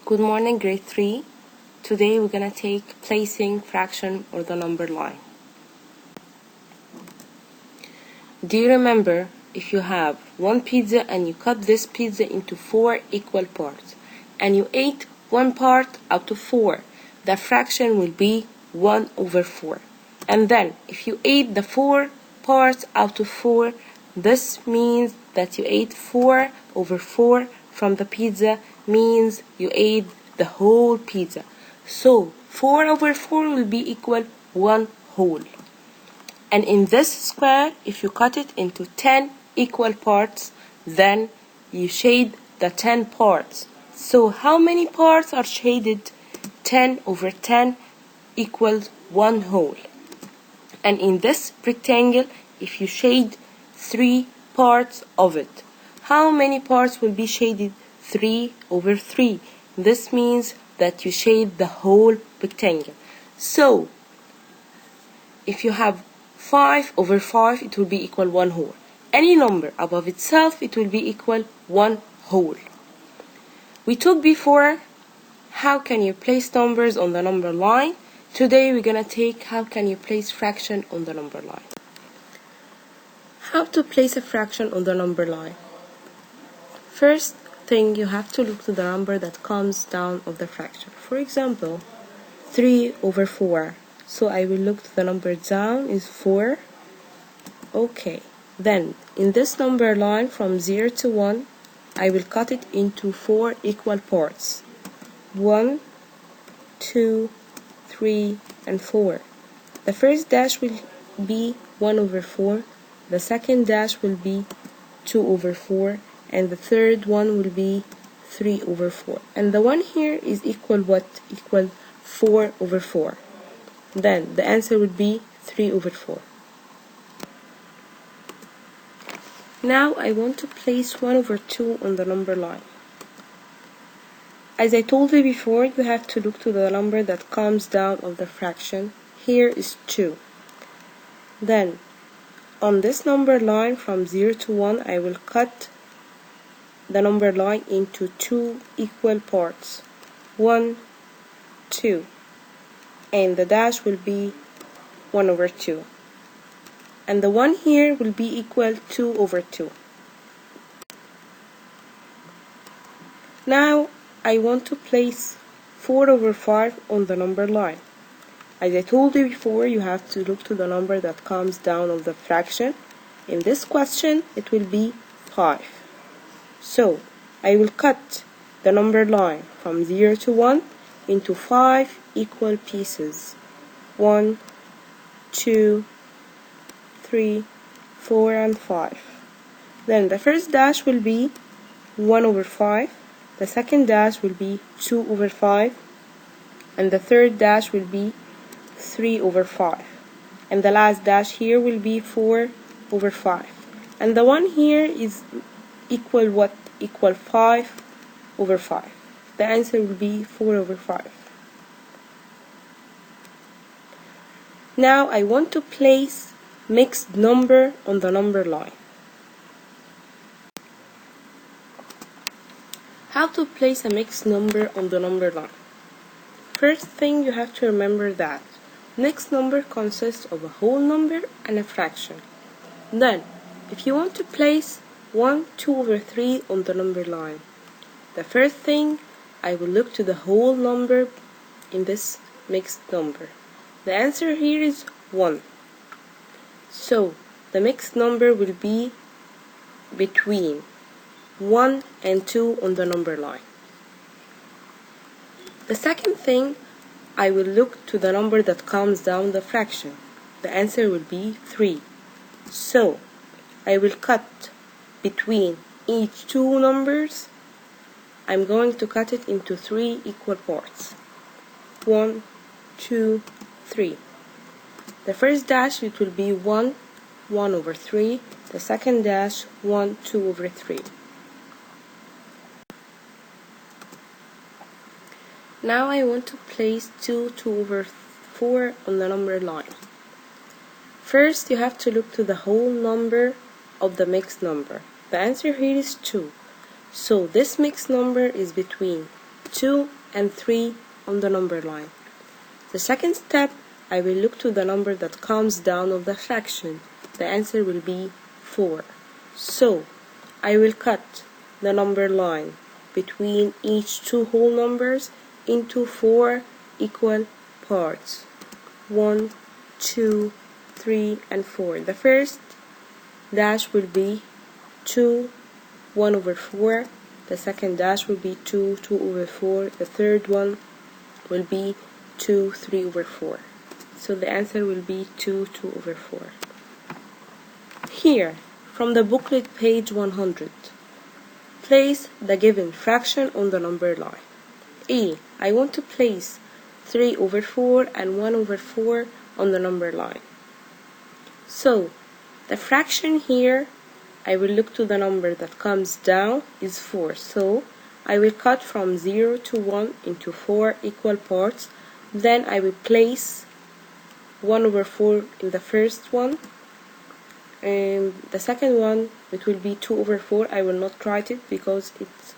Good morning, grade 3. Today we're gonna take placing fraction or the number line. Do you remember if you have one pizza and you cut this pizza into 4 equal parts and you ate one part out of 4, the fraction will be 1/4. And then if you ate the 4 parts out of 4, this means that you ate 4/4 from the pizza, means you ate the whole pizza. So 4/4 will be equal 1 whole. And in this square, if you cut it into 10 equal parts, then you shade the 10 parts. So how many parts are shaded? 10/10 equals 1 whole. And in this rectangle, if you shade 3 parts of it, how many parts will be shaded? 3/3. This means that you shade the whole rectangle. So if you have 5/5, it will be equal 1 whole. Any number above itself, it will be equal 1 whole. We took before how can you place numbers on the number line. Today we're gonna take how can you place fraction on the number line. How to place a fraction on the number line. First thing, you have to look to the number that comes down of the fraction. For example, 3/4. So I will look to the number down is 4. Okay. Then in this number line from 0 to 1, I will cut it into 4 equal parts. 1, 2, 3, and 4. The first dash will be 1/4. The second dash will be 2/4. And the third one will be 3/4. And the one here is equal what? Equal 4/4. Then the answer would be 3/4. Now I want to place 1/2 on the number line. As I told you before, you have to look to the number that comes down of the fraction. Here is 2. Then on this number line from 0 to 1, I will cut the number line into 2 equal parts. 1, 2. And the dash will be 1/2. And the one here will be equal 2/2. Now I want to place 4/5 on the number line. As I told you before, you have to look to the number that comes down of the fraction. In this question, it will be 5. So I will cut the number line from 0 to 1 into 5 equal pieces. 1, 2, 3, 4, and 5. Then the first dash will be 1/5. The second dash will be 2/5. And the third dash will be 3/5. And the last dash here will be 4/5. And the one here is equal what? Equal 5/5. The answer will be 4/5. Now I want to place mixed number on the number line. How to place a mixed number on the number line? First thing, you have to remember that mixed number consists of a whole number and a fraction. Then if you want to place 1, 2/3 on the number line, the first thing, I will look to the whole number in this mixed number. The answer here is 1. So the mixed number will be between 1 and 2 on the number line. The second thing, I will look to the number that comes down the fraction. The answer will be 3. So I will cut between each two numbers. I'm going to cut it into 3 equal parts. 1, 2, 3. The first dash, it will be 1, 1/3. The second dash, 1, 2/3. Now I want to place 2, 2/4 on the number line. First, you have to look to the whole number of the mixed number. The answer here is 2. So this mixed number is between 2 and 3 on the number line. The second step, I will look to the number that comes down of the fraction. The answer will be 4. So, I will cut the number line between each two whole numbers into 4 equal parts. 1, 2, 3, and 4. The first dash will be 2, 1 over 4. The second dash will be 2, 2 over 4. The third one will be 2, 3 over 4. So the answer will be 2, 2 over 4. Here, from the booklet page 100, place the given fraction on the number line. I want to place 3 over 4 and 1 over 4 on the number line. So, the fraction here, I will look to the number that comes down is 4. So, I will cut from 0 to 1 into 4 equal parts. Then I will place 1 over 4 in the first one. And the second one, it will be 2 over 4. I will not write it because it's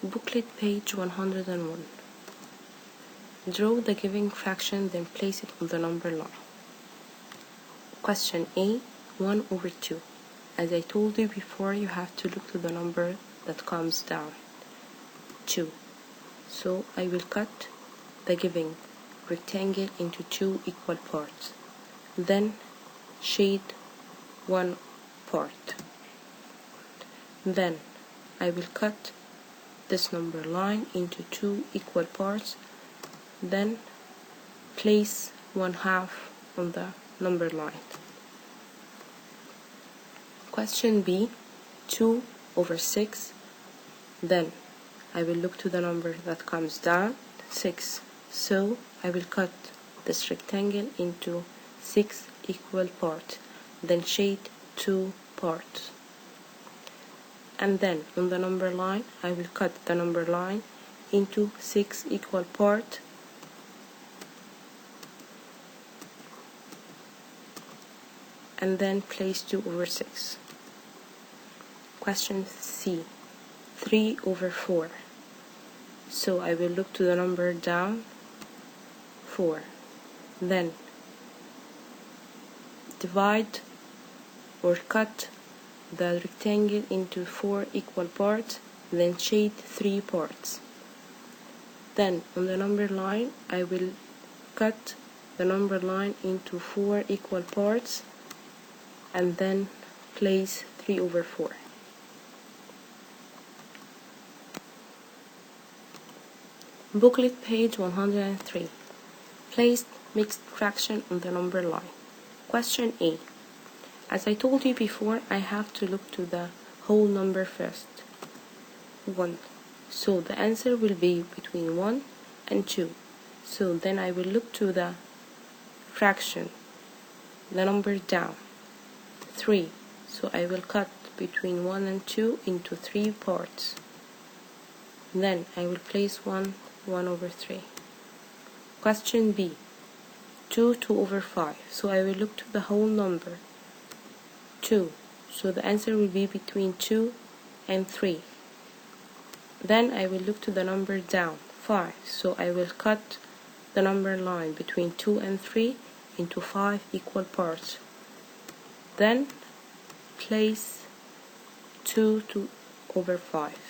Booklet page 101. Draw the given fraction, then place it on the number line. Question A, 1 over 2. As I told you before, you have to look to the number that comes down, 2. So I will cut the given rectangle into 2 equal parts, then shade one part. Then I will cut this number line into 2 equal parts, then place 1/2 on the number line. Question B, 2 over 6. Then I will look to the number that comes down, 6. So I will cut this rectangle into 6 equal parts, then shade 2 parts. And then on the number line, I will cut the number line into 6 equal parts, and then place 2 over 6. Question C, 3 over 4. So I will look to the number down, 4. Then divide or cut the rectangle into 4 equal parts, then shade 3 parts. Then on the number line, I will cut the number line into 4 equal parts, and then place 3 over 4. Booklet page 103. Place mixed fraction on the number line. Question A. As I told you before, I have to look to the whole number first, 1. So the answer will be between 1 and 2. So then I will look to the fraction, the number down, 3. So I will cut between 1 and 2 into 3 parts. Then I will place 1 over 3. Question B, 2 over 5. So I will look to the whole number, 2. So the answer will be between 2 and 3. Then I will look to the number down, 5. So I will cut the number line between 2 and 3 into 5 equal parts. Then place 2 over 5.